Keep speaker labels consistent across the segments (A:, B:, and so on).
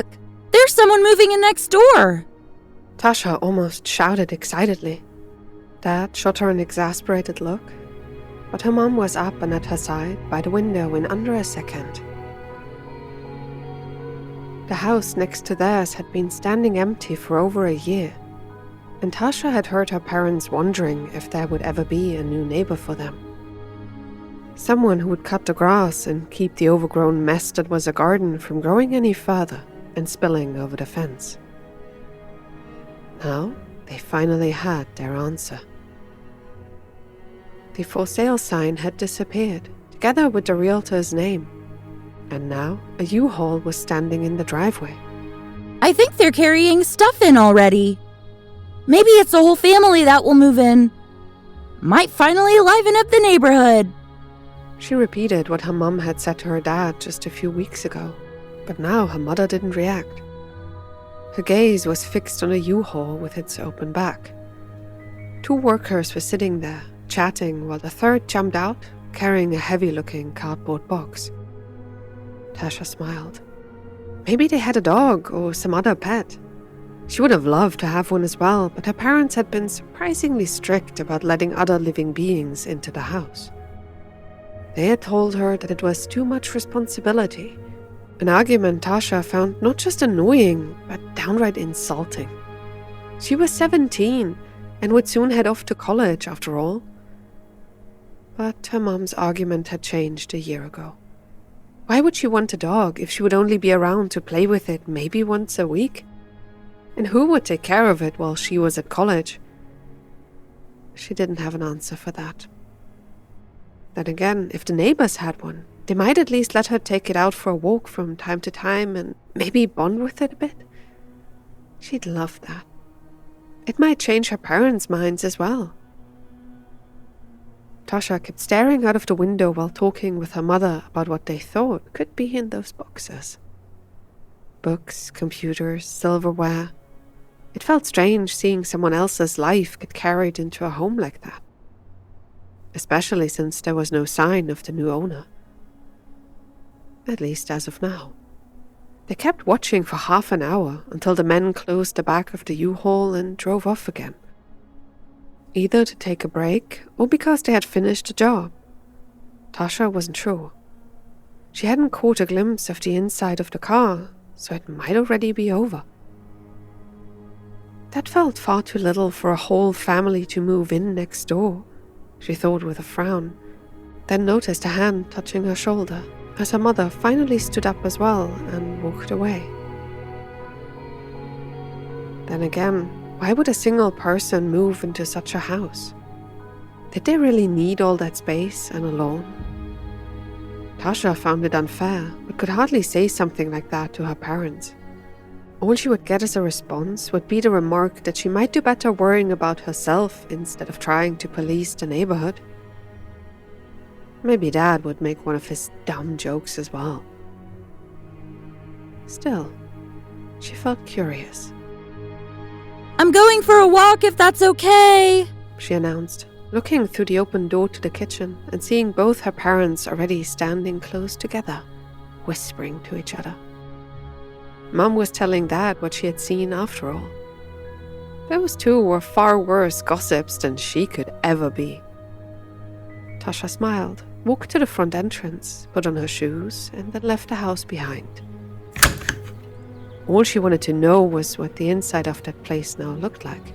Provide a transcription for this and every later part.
A: Look! There's someone moving in next door!
B: Tasha almost shouted excitedly. Dad shot her an exasperated look, but her mom was up and at her side by the window in under a second. The house next to theirs had been standing empty for over a year, and Tasha had heard her parents wondering if there would ever be a new neighbor for them. Someone who would cut the grass and keep the overgrown mess that was a garden from growing any further and spilling over the fence. Now, they finally had their answer. The for sale sign had disappeared, together with the realtor's name, and now a U-Haul was standing in the driveway.
A: I think they're carrying stuff in already. Maybe it's the whole family that will move in. Might finally liven up the neighborhood.
B: She repeated what her mom had said to her dad just a few weeks ago, but now her mother didn't react. Her gaze was fixed on a U-Haul with its open back. 2 workers were sitting there, chatting, while the third jumped out, carrying a heavy-looking cardboard box. Tasha smiled. Maybe they had a dog or some other pet. She would have loved to have one as well, but her parents had been surprisingly strict about letting other living beings into the house. They had told her that it was too much responsibility, an argument Tasha found not just annoying, but downright insulting. She was 17 and would soon head off to college after all. But her mom's argument had changed a year ago. Why would she want a dog if she would only be around to play with it maybe once a week? And who would take care of it while she was at college? She didn't have an answer for that. Then again, if the neighbors had one, they might at least let her take it out for a walk from time to time and maybe bond with it a bit. She'd love that. It might change her parents' minds as well. Tasha kept staring out of the window while talking with her mother about what they thought could be in those boxes. Books, computers, silverware. It felt strange seeing someone else's life get carried into a home like that, especially since there was no sign of the new owner. At least as of now. They kept watching for half an hour until the men closed the back of the U-Haul and drove off again. Either to take a break or because they had finished the job. Tasha wasn't sure. She hadn't caught a glimpse of the inside of the car, so it might already be over. That felt far too little for a whole family to move in next door, she thought with a frown, then noticed a hand touching her shoulder as her mother finally stood up as well and walked away. Then again, why would a single person move into such a house? Did they really need all that space and a lawn? Tasha found it unfair, but could hardly say something like that to her parents. All she would get as a response would be the remark that she might do better worrying about herself instead of trying to police the neighborhood. Maybe Dad would make one of his dumb jokes as well. Still, she felt curious.
A: I'm going for a walk if that's okay,
B: she announced, looking through the open door to the kitchen and seeing both her parents already standing close together, whispering to each other. Mom was telling Dad what she had seen after all. Those two were far worse gossips than she could ever be. Tasha smiled, walked to the front entrance, put on her shoes, and then left the house behind. All she wanted to know was what the inside of that place now looked like.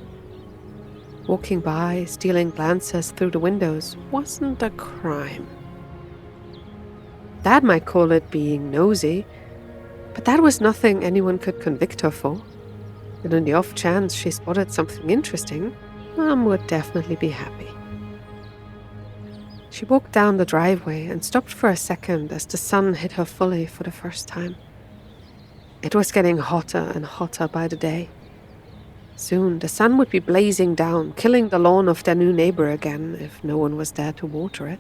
B: Walking by, stealing glances through the windows wasn't a crime. Dad might call it being nosy, but that was nothing anyone could convict her for. And on the off chance she spotted something interesting, Mom would definitely be happy. She walked down the driveway and stopped for a second as the sun hit her fully for the first time. It was getting hotter and hotter by the day. Soon the sun would be blazing down, killing the lawn of their new neighbor again if no one was there to water it.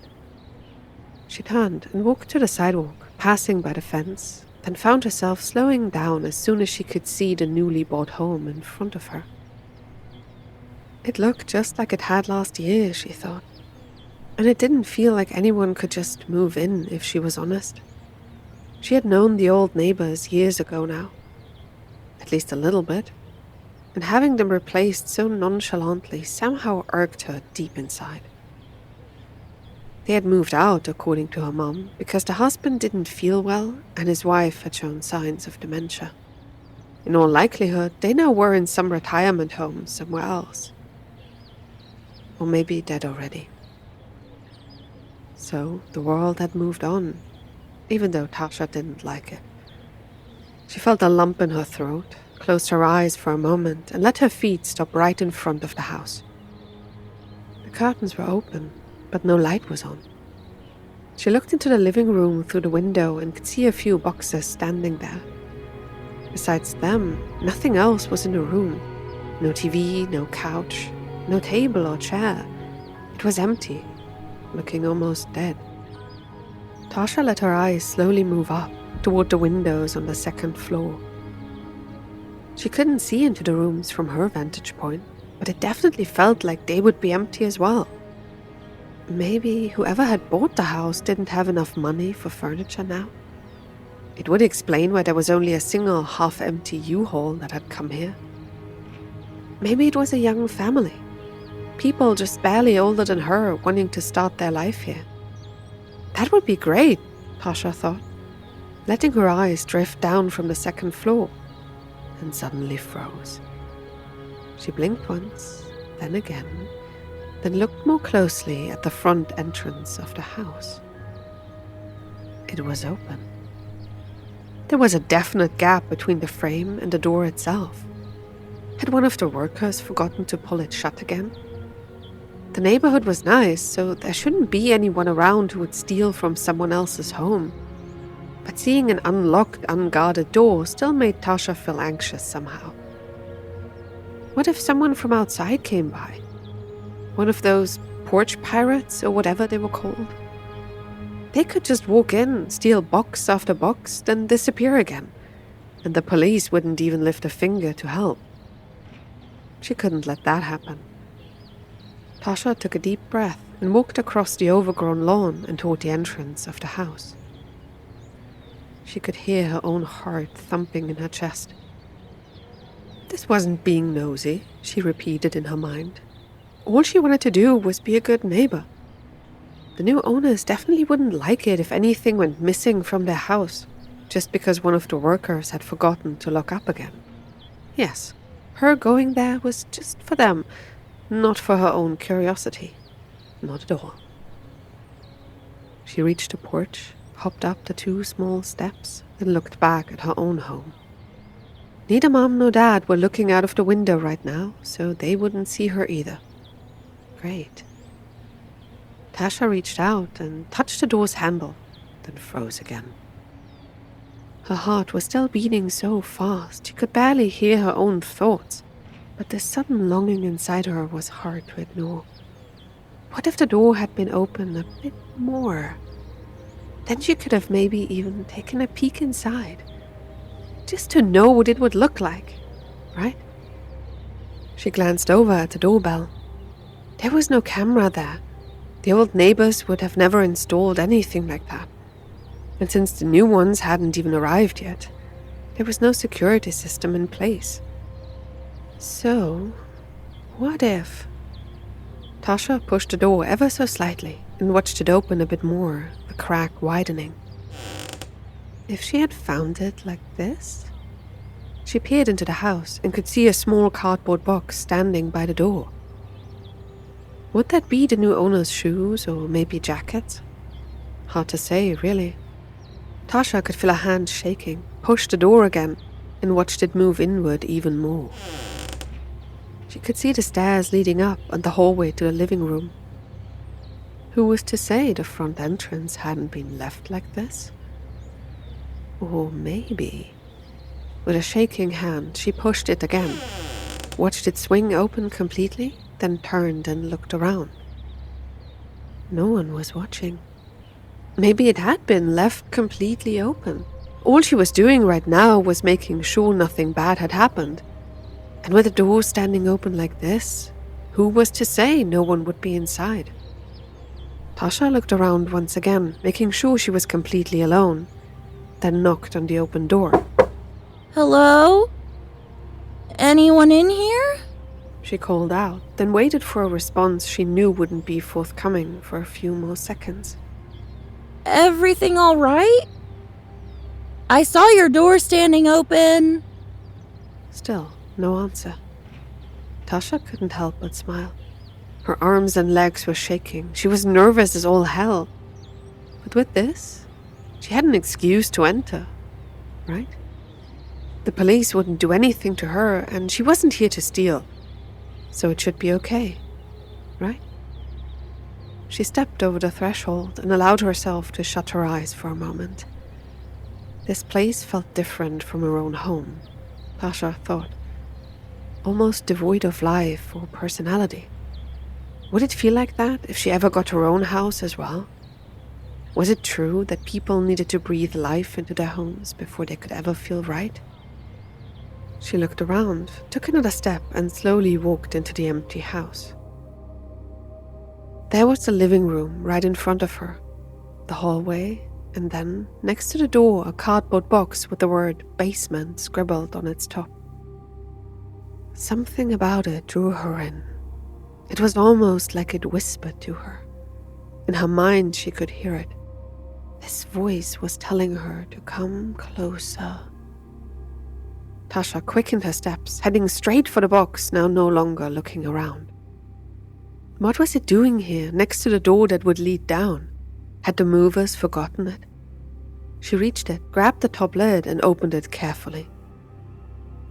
B: She turned and walked to the sidewalk, passing by the fence, then found herself slowing down as soon as she could see the newly bought home in front of her. It looked just like it had last year, she thought, and it didn't feel like anyone could just move in if she was honest. She had known the old neighbors years ago now, at least a little bit, and having them replaced so nonchalantly somehow irked her deep inside. They had moved out, according to her mum, because the husband didn't feel well and his wife had shown signs of dementia. In all likelihood, they now were in some retirement home somewhere else. Or maybe dead already. So the world had moved on, even though Tasha didn't like it. She felt a lump in her throat, closed her eyes for a moment, and let her feet stop right in front of the house. The curtains were open, but no light was on. She looked into the living room through the window and could see a few boxes standing there. Besides them, nothing else was in the room. No TV, no couch, no table or chair. It was empty, looking almost dead. Tasha let her eyes slowly move up toward the windows on the second floor. She couldn't see into the rooms from her vantage point, but it definitely felt like they would be empty as well. Maybe whoever had bought the house didn't have enough money for furniture now. It would explain why there was only a single half-empty U-Haul that had come here. Maybe it was a young family. People just barely older than her wanting to start their life here. That would be great, Tasha thought, letting her eyes drift down from the second floor, and suddenly froze. She blinked once, then again, then looked more closely at the front entrance of the house. It was open. There was a definite gap between the frame and the door itself. Had one of the workers forgotten to pull it shut again? The neighborhood was nice, so there shouldn't be anyone around who would steal from someone else's home. But seeing an unlocked, unguarded door still made Tasha feel anxious somehow. What if someone from outside came by? One of those porch pirates or whatever they were called? They could just walk in, steal box after box, then disappear again, and the police wouldn't even lift a finger to help. She couldn't let that happen. Tasha took a deep breath and walked across the overgrown lawn and toward the entrance of the house. She could hear her own heart thumping in her chest. This wasn't being nosy, she repeated in her mind. All she wanted to do was be a good neighbor. The new owners definitely wouldn't like it if anything went missing from their house, just because one of the workers had forgotten to lock up again. Yes, her going there was just for them, not for her own curiosity. Not at all. She reached the porch, hopped up the 2 small steps, and looked back at her own home. Neither Mom nor Dad were looking out of the window right now, so they wouldn't see her either. Great. Tasha reached out and touched the door's handle, then froze again. Her heart was still beating so fast she could barely hear her own thoughts, but the sudden longing inside her was hard to ignore. What if the door had been open a bit more? Then she could have maybe even taken a peek inside, just to know what it would look like, right? She glanced over at the doorbell. There was no camera there. The old neighbors would have never installed anything like that. And since the new ones hadn't even arrived yet, there was no security system in place. So, what if? Tasha pushed the door ever so slightly and watched it open a bit more, the crack widening. If she had found it like this? She peered into the house and could see a small cardboard box standing by the door. Would that be the new owner's shoes or maybe jackets? Hard to say, really. Tasha could feel her hand shaking, pushed the door again, and watched it move inward even more. She could see the stairs leading up and the hallway to the living room. Who was to say the front entrance hadn't been left like this? Or maybe... With a shaking hand, she pushed it again, watched it swing open completely, then turned and looked around. No one was watching. Maybe it had been left completely open. All she was doing right now was making sure nothing bad had happened. And with the door standing open like this, who was to say no one would be inside? Tasha looked around once again, making sure she was completely alone, then knocked on the open door.
A: Hello? Anyone in here?
B: She called out, then waited for a response she knew wouldn't be forthcoming for a few more seconds.
A: Everything all right? I saw your door standing open.
B: Still, no answer. Tasha couldn't help but smile. Her arms and legs were shaking. She was nervous as all hell. But with this, she had an excuse to enter, right? The police wouldn't do anything to her, and she wasn't here to steal. So it should be okay, right? She stepped over the threshold and allowed herself to shut her eyes for a moment. This place felt different from her own home, Tasha thought. Almost devoid of life or personality. Would it feel like that if she ever got her own house as well? Was it true that people needed to breathe life into their homes before they could ever feel right? She looked around, took another step, and slowly walked into the empty house. There was the living room right in front of her, the hallway, and then, next to the door, a cardboard box with the word basement scribbled on its top. Something about it drew her in. It was almost like it whispered to her. In her mind, she could hear it. This voice was telling her to come closer. Tasha quickened her steps, heading straight for the box, now no longer looking around. What was it doing here, next to the door that would lead down? Had the movers forgotten it? She reached it, grabbed the top lid, and opened it carefully.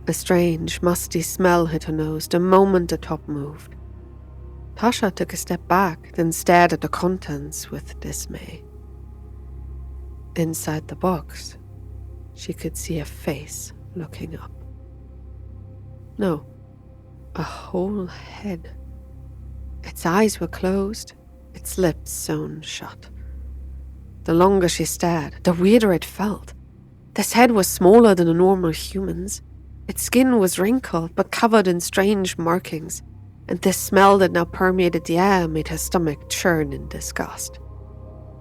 B: A strange, musty smell hit her nose the moment the top moved. Tasha took a step back, then stared at the contents with dismay. Inside the box, she could see a face looking up. No, a whole head. Its eyes were closed, its lips sewn shut. The longer she stared, the weirder it felt. This head was smaller than a normal human's. Its skin was wrinkled but covered in strange markings, and this smell that now permeated the air made her stomach churn in disgust.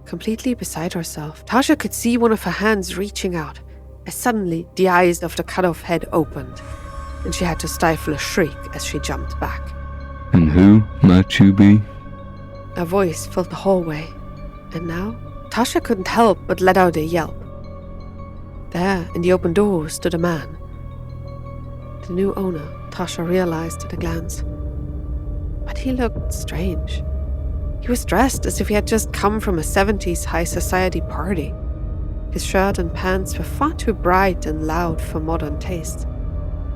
B: Completely beside herself, Tasha could see one of her hands reaching out, as suddenly the eyes of the cut-off head opened, and she had to stifle a shriek as she jumped back.
C: And who might you be?
B: A voice filled the hallway, and now Tasha couldn't help but let out a yelp. There, in the open door, stood a man. The new owner, Tasha realized at a glance. But he looked strange. He was dressed as if he had just come from a 70s high society party. His shirt and pants were far too bright and loud for modern tastes,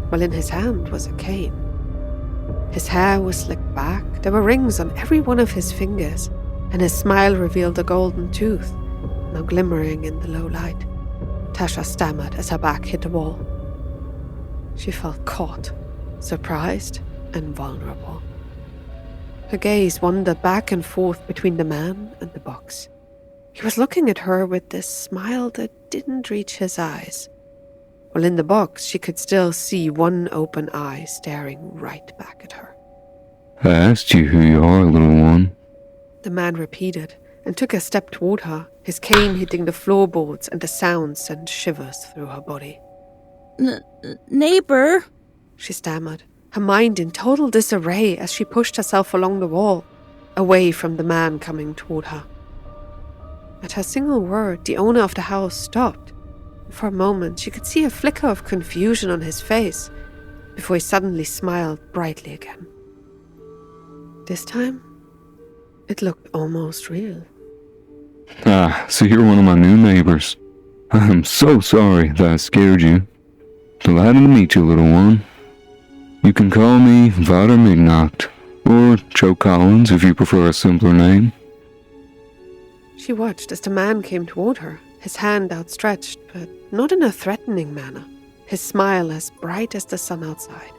B: while in his hand was a cane. His hair was slicked back, there were rings on every one of his fingers, and his smile revealed a golden tooth, now glimmering in the low light. Tasha stammered as her back hit the wall. She felt caught, surprised, and vulnerable. Her gaze wandered back and forth between the man and the box. He was looking at her with this smile that didn't reach his eyes, while in the box she could still see one open eye staring right back at her.
C: I asked you who you are, little one.
B: The man repeated and took a step toward her, his cane hitting the floorboards and the sound sent shivers through her body.
A: Neighbor?
B: She stammered, her mind in total disarray as she pushed herself along the wall, away from the man coming toward her. At her single word, the owner of the house stopped. For a moment, she could see a flicker of confusion on his face, before he suddenly smiled brightly again. This time, it looked almost real.
C: Ah, so you're one of my new neighbors. I'm so sorry that I scared you. Delighted to meet you, little one. You can call me Vater Midnacht, or Joe Collins if you prefer a simpler name.
B: She watched as the man came toward her, his hand outstretched, but not in a threatening manner, his smile as bright as the sun outside.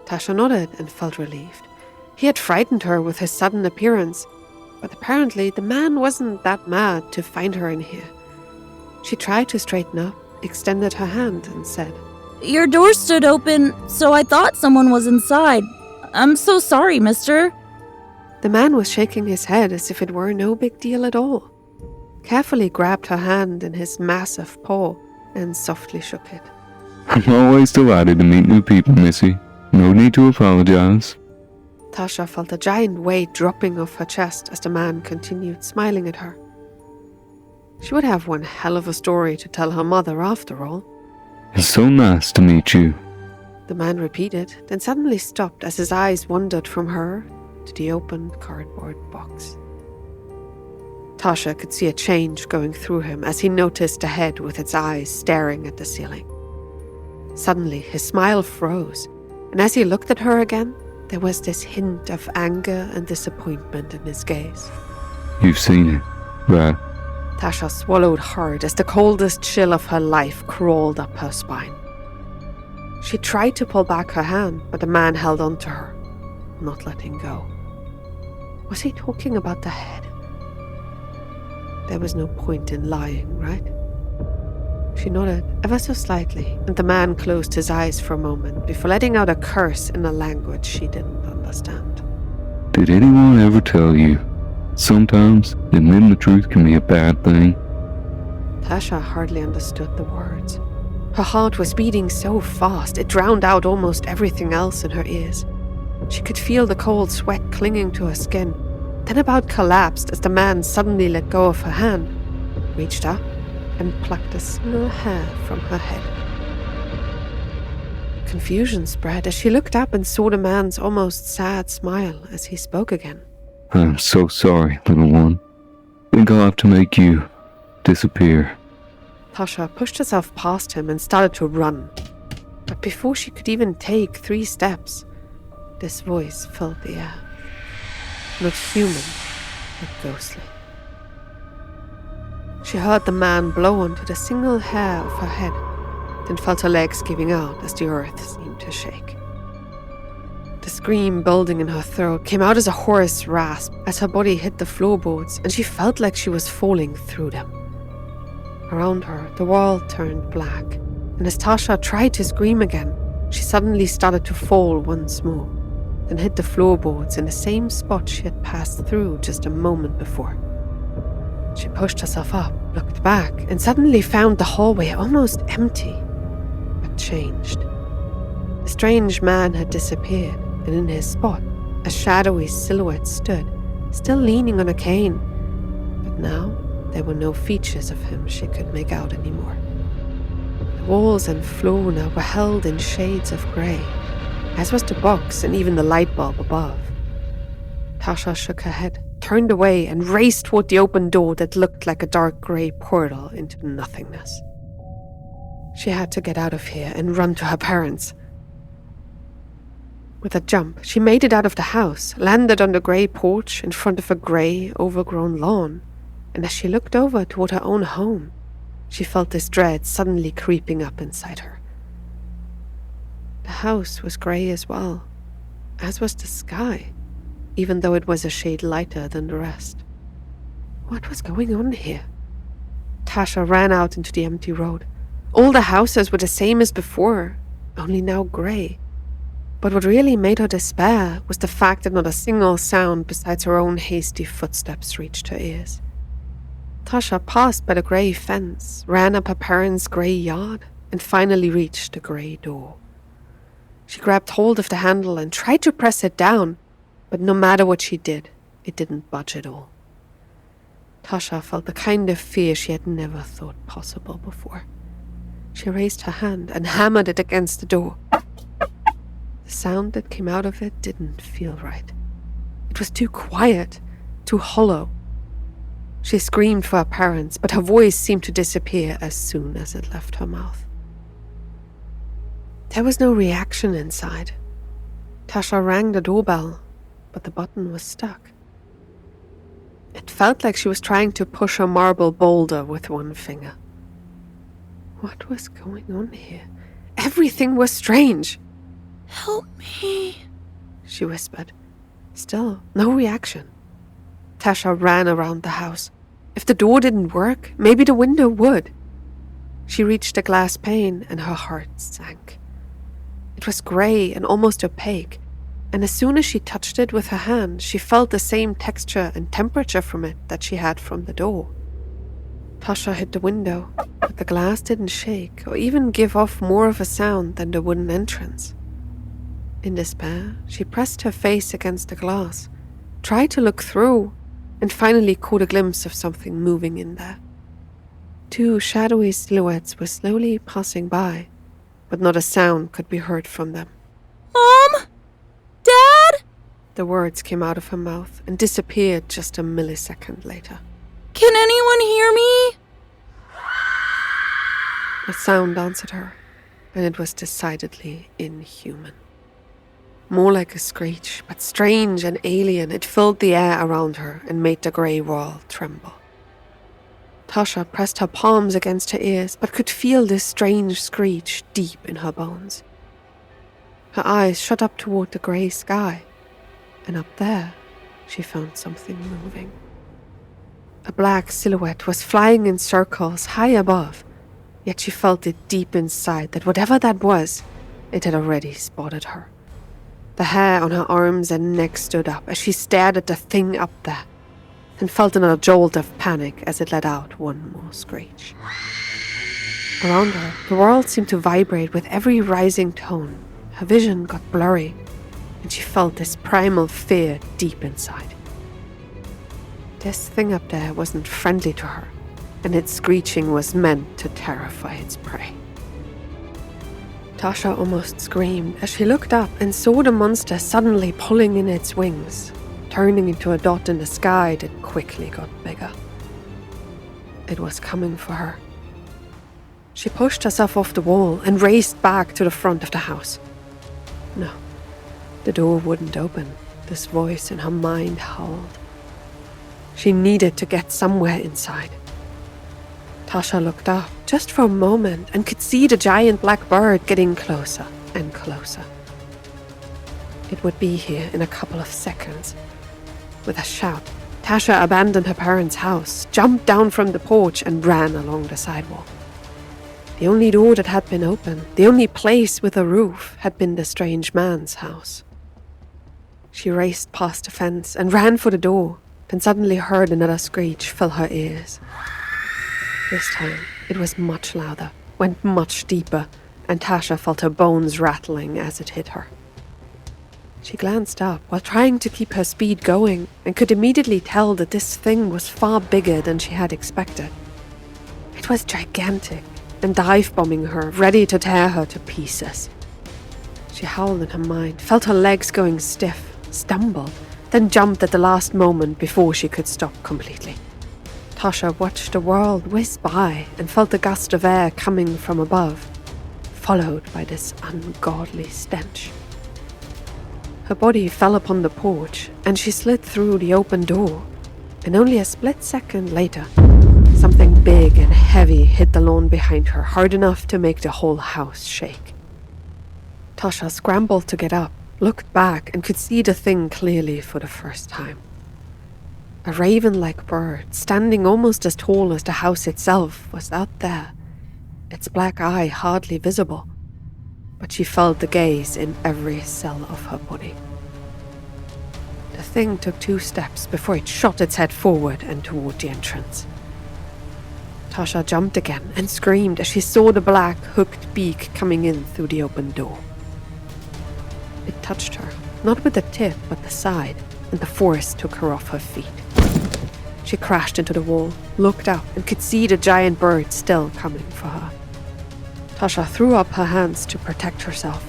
B: Tasha nodded and felt relieved. He had frightened her with his sudden appearance, but apparently the man wasn't that mad to find her in here. She tried to straighten up, extended her hand, and said,
A: Your door stood open, so I thought someone was inside. I'm so sorry, mister.
B: The man was shaking his head as if it were no big deal at all, carefully grabbed her hand in his massive paw and softly shook it.
C: I'm always delighted to meet new people, Missy. No need to apologize.
B: Tasha felt a giant weight dropping off her chest as the man continued smiling at her. She would have one hell of a story to tell her mother after all.
C: It's so nice to meet you.
B: The man repeated, then suddenly stopped as his eyes wandered from her to the opened cardboard box. Tasha could see a change going through him as he noticed the head with its eyes staring at the ceiling. Suddenly, his smile froze, and as he looked at her again, there was this hint of anger and disappointment in his gaze.
C: You've seen it, right?
B: Tasha swallowed hard as the coldest chill of her life crawled up her spine. She tried to pull back her hand, but the man held on to her, not letting go. Was he talking about the head? There was no point in lying, right? She nodded ever so slightly, and the man closed his eyes for a moment before letting out a curse in a language she didn't understand.
C: Did anyone ever tell you, sometimes admitting the truth can be a bad thing?
B: Tasha hardly understood the words. Her heart was beating so fast it drowned out almost everything else in her ears. She could feel the cold sweat clinging to her skin, then about collapsed as the man suddenly let go of her hand, reached up, and plucked a single hair from her head. Confusion spread as she looked up and saw the man's almost sad smile as he spoke again.
C: I'm so sorry, little one. Think I'll have to make you disappear.
B: Tasha pushed herself past him and started to run. But before she could even take 3 steps, this voice filled the air. Not human, but ghostly. She heard the man blow onto the single hair of her head, then felt her legs giving out as the earth seemed to shake. The scream building in her throat came out as a hoarse rasp as her body hit the floorboards and she felt like she was falling through them. Around her, the world turned black, and as Tasha tried to scream again, she suddenly started to fall once more, then hit the floorboards in the same spot she had passed through just a moment before. She pushed herself up, looked back, and suddenly found the hallway almost empty, but changed. The strange man had disappeared, and in his spot, a shadowy silhouette stood, still leaning on a cane, but now there were no features of him she could make out anymore. The walls and floor now were held in shades of grey, as was the box and even the light bulb above. Tasha shook her head, turned away, and raced toward the open door that looked like a dark grey portal into nothingness. She had to get out of here and run to her parents. With a jump, she made it out of the house, landed on the grey porch in front of a grey, overgrown lawn, and as she looked over toward her own home, she felt this dread suddenly creeping up inside her. The house was grey as well, as was the sky, even though it was a shade lighter than the rest. What was going on here? Tasha ran out into the empty road. All the houses were the same as before, only now grey. But what really made her despair was the fact that not a single sound besides her own hasty footsteps reached her ears. Tasha passed by the grey fence, ran up her parents' grey yard, and finally reached the grey door. She grabbed hold of the handle and tried to press it down, but no matter what she did, it didn't budge at all. Tasha felt the kind of fear she had never thought possible before. She raised her hand and hammered it against the door. The sound that came out of it didn't feel right. It was too quiet, too hollow. She screamed for her parents, but her voice seemed to disappear as soon as it left her mouth. There was no reaction inside. Tasha rang the doorbell, but the button was stuck. It felt like she was trying to push a marble boulder with one finger. What was going on here? Everything was strange.
A: Help me,
B: she whispered. Still, no reaction. Tasha ran around the house. If the door didn't work, maybe the window would. She reached the glass pane and her heart sank. It was grey and almost opaque, and as soon as she touched it with her hand, she felt the same texture and temperature from it that she had from the door. Tasha hit the window, but the glass didn't shake or even give off more of a sound than the wooden entrance. In despair, she pressed her face against the glass, tried to look through, and finally caught a glimpse of something moving in there. 2 shadowy silhouettes were slowly passing by, but not a sound could be heard from them.
A: Mom? Dad?
B: The words came out of her mouth and disappeared just a millisecond later.
A: Can anyone hear me?
B: A sound answered her, and it was decidedly inhuman. More like a screech, but strange and alien, it filled the air around her and made the grey wall tremble. Tasha pressed her palms against her ears, but could feel this strange screech deep in her bones. Her eyes shot up toward the grey sky, and up there she found something moving. A black silhouette was flying in circles high above, yet she felt it deep inside that whatever that was, it had already spotted her. The hair on her arms and neck stood up as she stared at the thing up there, and felt another jolt of panic as it let out one more screech. Around her, the world seemed to vibrate with every rising tone. Her vision got blurry, and she felt this primal fear deep inside. This thing up there wasn't friendly to her, and its screeching was meant to terrify its prey. Tasha almost screamed as she looked up and saw the monster suddenly pulling in its wings, turning into a dot in the sky that quickly got bigger. It was coming for her. She pushed herself off the wall and raced back to the front of the house. No, the door wouldn't open. This voice in her mind howled. She needed to get somewhere inside. Tasha looked up just for a moment and could see the giant black bird getting closer and closer. It would be here in a couple of seconds. With a shout, Tasha abandoned her parents' house, jumped down from the porch, and ran along the sidewalk. The only door that had been open, the only place with a roof, had been the strange man's house. She raced past the fence and ran for the door, then suddenly heard another screech fill her ears. This time, it was much louder, went much deeper, and Tasha felt her bones rattling as it hit her. She glanced up while trying to keep her speed going and could immediately tell that this thing was far bigger than she had expected. It was gigantic and dive-bombing her, ready to tear her to pieces. She howled in her mind, felt her legs going stiff, stumbled, then jumped at the last moment before she could stop completely. Tasha watched the world whiz by and felt the gust of air coming from above, followed by this ungodly stench. Her body fell upon the porch, and she slid through the open door, and only a split second later, something big and heavy hit the lawn behind her, hard enough to make the whole house shake. Tasha scrambled to get up, looked back, and could see the thing clearly for the first time. A raven-like bird, standing almost as tall as the house itself, was out there, its black eye hardly visible, but she felt the gaze in every cell of her body. The thing took 2 steps before it shot its head forward and toward the entrance. Tasha jumped again and screamed as she saw the black, hooked beak coming in through the open door. It touched her, not with the tip but the side, and the force took her off her feet. She crashed into the wall, looked up, and could see the giant bird still coming for her. Tasha threw up her hands to protect herself,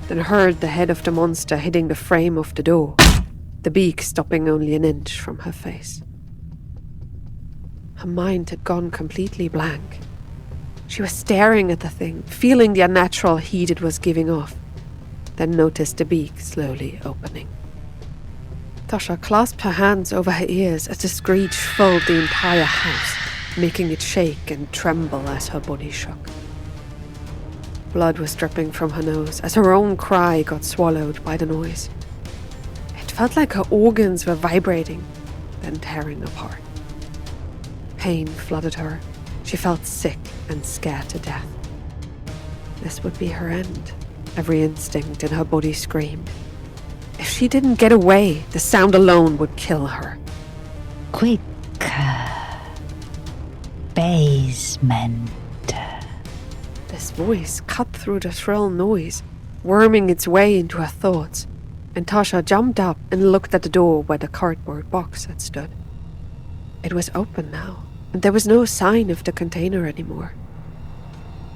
B: then heard the head of the monster hitting the frame of the door, the beak stopping only an inch from her face. Her mind had gone completely blank. She was staring at the thing, feeling the unnatural heat it was giving off, then noticed the beak slowly opening. Tasha clasped her hands over her ears as the screech filled the entire house, making it shake and tremble as her body shook. Blood was dripping from her nose as her own cry got swallowed by the noise. It felt like her organs were vibrating, then tearing apart. Pain flooded her. She felt sick and scared to death. This would be her end. Every instinct in her body screamed. If she didn't get away, the sound alone would kill her.
D: Quick. Bang. basement.
B: This voice cut through the shrill noise, worming its way into her thoughts, and Tasha jumped up and looked at the door where the cardboard box had stood. It was open now, and there was no sign of the container anymore.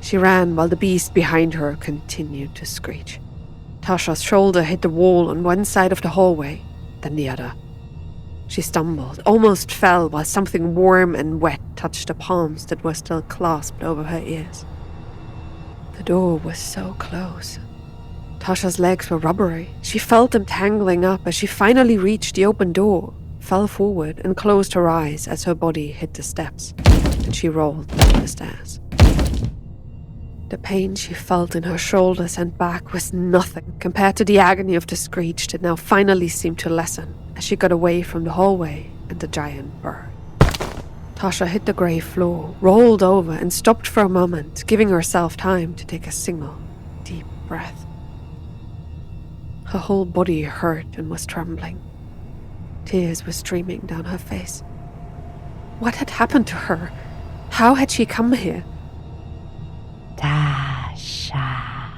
B: She ran while the beast behind her continued to screech. Tasha's shoulder hit the wall on one side of the hallway, then the other. She stumbled, almost fell while something warm and wet touched the palms that were still clasped over her ears. The door was so close. Tasha's legs were rubbery. She felt them tangling up as she finally reached the open door, fell forward and closed her eyes as her body hit the steps, and she rolled down the stairs. The pain she felt in her shoulders and back was nothing compared to the agony of the screech that now finally seemed to lessen as she got away from the hallway and the giant bird. Tasha hit the grey floor, rolled over and stopped for a moment, giving herself time to take a single, deep breath. Her whole body hurt and was trembling. Tears were streaming down her face. What had happened to her? How had she come here?
D: Tasha.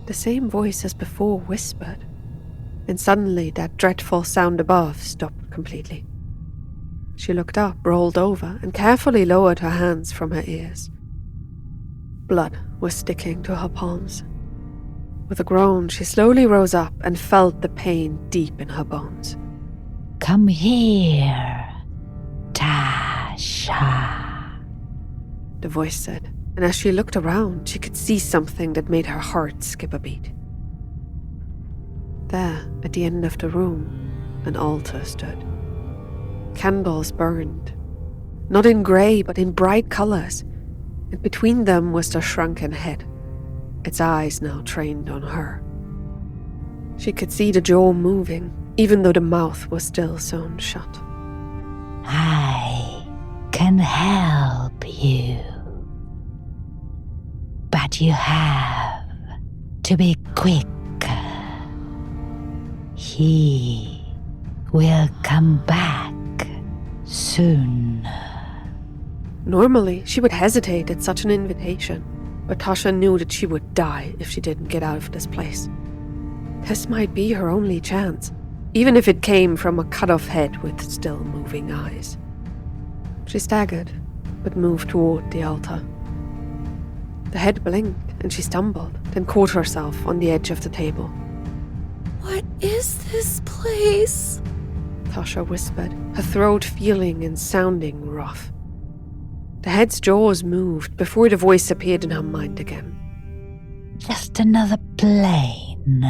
B: The same voice as before whispered, and suddenly that dreadful sound above stopped completely. She looked up, rolled over, and carefully lowered her hands from her ears. Blood was sticking to her palms. With a groan, she slowly rose up and felt the pain deep in her bones.
D: Come here, Tasha,
B: the voice said, and as she looked around, she could see something that made her heart skip a beat. There, at the end of the room, an altar stood. Candles burned, not in grey but in bright colours, and between them was the shrunken head, its eyes now trained on her. She could see the jaw moving, even though the mouth was still sewn shut.
D: I can help you, but you have to be quick. He will come back soon.
B: Normally, she would hesitate at such an invitation, but Tasha knew that she would die if she didn't get out of this place. This might be her only chance, even if it came from a cut-off head with still moving eyes. She staggered, but moved toward the altar. The head blinked, and she stumbled, then caught herself on the edge of the table.
A: What is this place?
B: Tasha whispered, her throat feeling and sounding rough. The head's jaws moved before the voice appeared in her mind again.
D: Just another plane.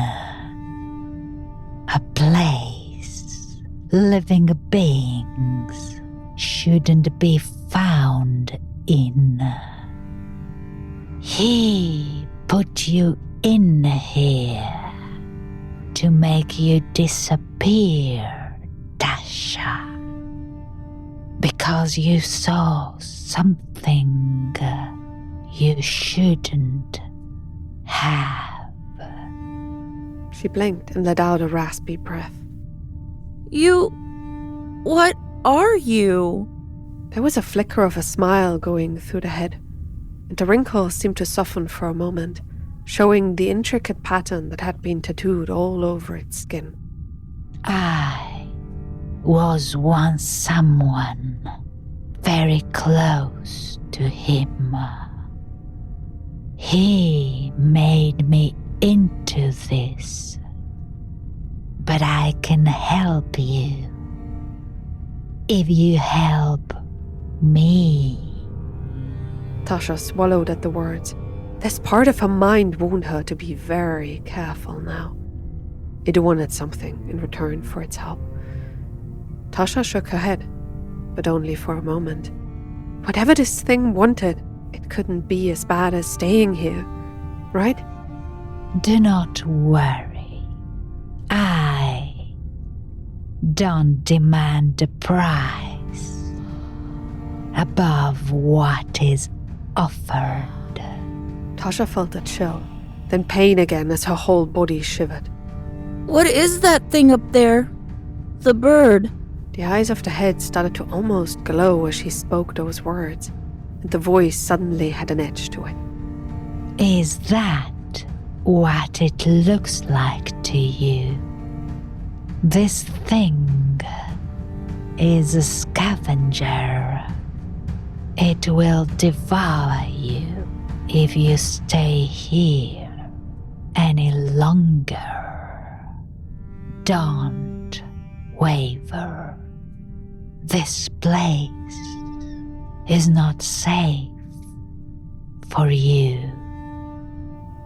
D: A place living beings shouldn't be found in. He put you in here to make you disappear, Tasha, because you saw something you shouldn't have.
B: She blinked and let out a raspy breath.
A: What are you?
B: There was a flicker of a smile going through the head, and the wrinkles seemed to soften for a moment, showing the intricate pattern that had been tattooed all over its skin.
D: I was once someone very close to him. He made me into this, but I can help you if you help me.
B: Tasha swallowed at the words. This part of her mind warned her to be very careful now. It wanted something in return for its help. Tasha shook her head, but only for a moment. Whatever this thing wanted, it couldn't be as bad as staying here, right?
D: Do not worry. I don't demand a price above what is offered.
B: Tasha felt a chill, then pain again as her whole body shivered.
A: What is that thing up there? The bird.
B: The eyes of the head started to almost glow as she spoke those words, and the voice suddenly had an edge to it.
D: Is that what it looks like to you? This thing is a scavenger. It will devour you if you stay here any longer. Don't waver. This place is not safe for you.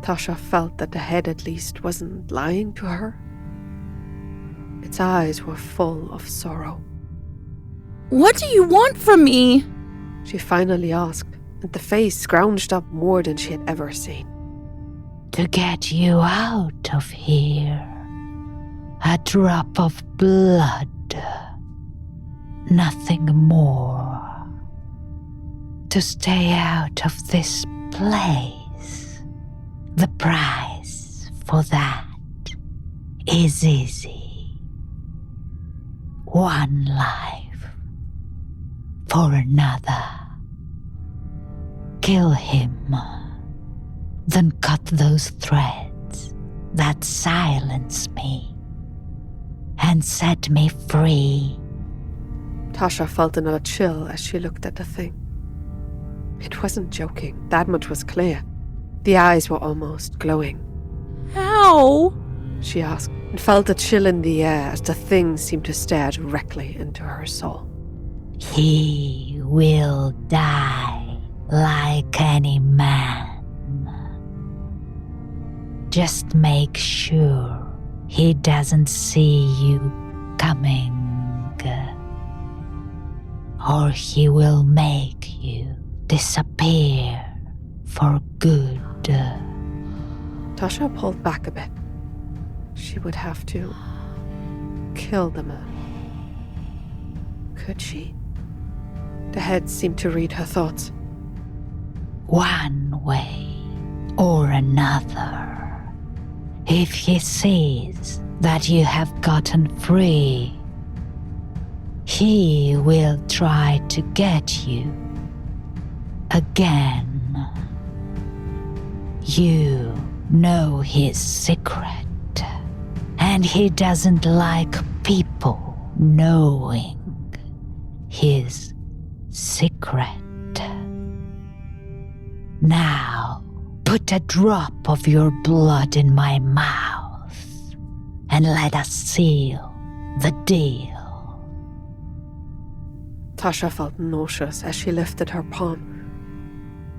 B: Tasha felt that the head at least wasn't lying to her. Its eyes were full of sorrow.
A: What do you want from me?
B: She finally asked, and the face scrounged up more than she had ever seen.
D: To get you out of here. A drop of blood. Nothing more. To stay out of this place. The price for that is easy. One life for another. Kill him, then cut those threads that silence me and set me free.
B: Tasha felt another chill as she looked at the thing. It wasn't joking, that much was clear. The eyes were almost glowing.
A: How?
B: She asked, and felt a chill in the air as the thing seemed to stare directly into her soul.
D: He will die like any man. Just make sure he doesn't see you coming, or he will make you disappear for good.
B: Tasha pulled back a bit. She would have to kill the man. Could she? The head seemed to read her thoughts.
D: One way or another. If he sees that you have gotten free, he will try to get you again. You know his secret, and he doesn't like people knowing his secret. Now, put a drop of your blood in my mouth, and let us seal the deal.
B: Tasha felt nauseous as she lifted her palm.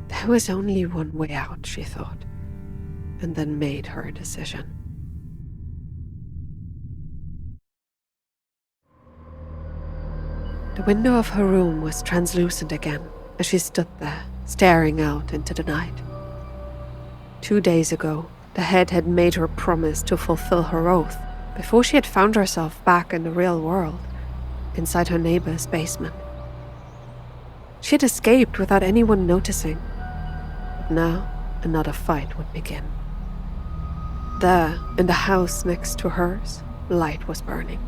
B: There was only one way out, she thought, and then made her decision. The window of her room was translucent again as she stood there, staring out into the night. 2 days ago, the head had made her promise to fulfill her oath before she had found herself back in the real world, inside her neighbor's basement. She had escaped without anyone noticing. But now, another fight would begin. There, in the house next to hers, light was burning,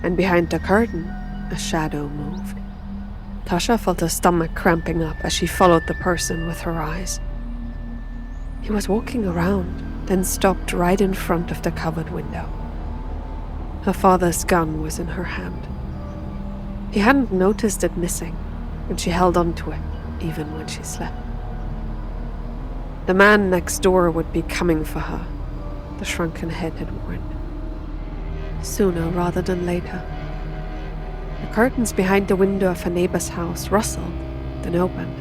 B: and behind the curtain, a shadow moved. Tasha felt her stomach cramping up as she followed the person with her eyes. He was walking around, then stopped right in front of the covered window. Her father's gun was in her hand. He hadn't noticed it missing, and she held on to it, even when she slept. The man next door would be coming for her, the shrunken head had warned. Sooner rather than later. The curtains behind the window of her neighbor's house rustled, then opened,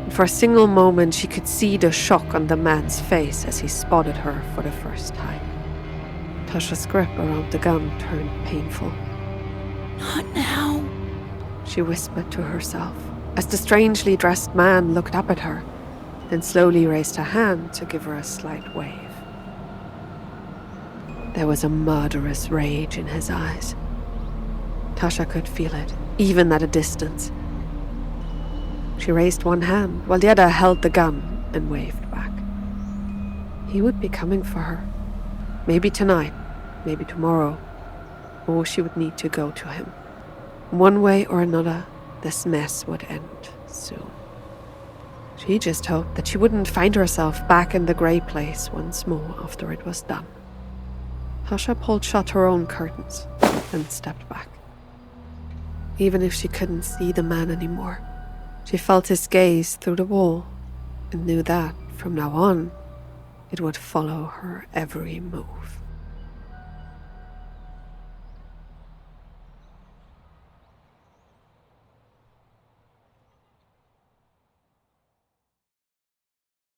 B: and for a single moment she could see the shock on the man's face as he spotted her for the first time. Tasha's grip around the gun turned painful.
A: Not now,
B: she whispered to herself, as the strangely dressed man looked up at her, then slowly raised her hand to give her a slight wave. There was a murderous rage in his eyes. Tasha could feel it, even at a distance. She raised one hand, while the other held the gun and waved back. He would be coming for her. Maybe tonight, maybe tomorrow, or she would need to go to him. One way or another, this mess would end soon. She just hoped that she wouldn't find herself back in the grey place once more after it was done. Tasha pulled shut her own curtains and stepped back. Even if she couldn't see the man anymore, she felt his gaze through the wall and knew that, from now on, it would follow her every move.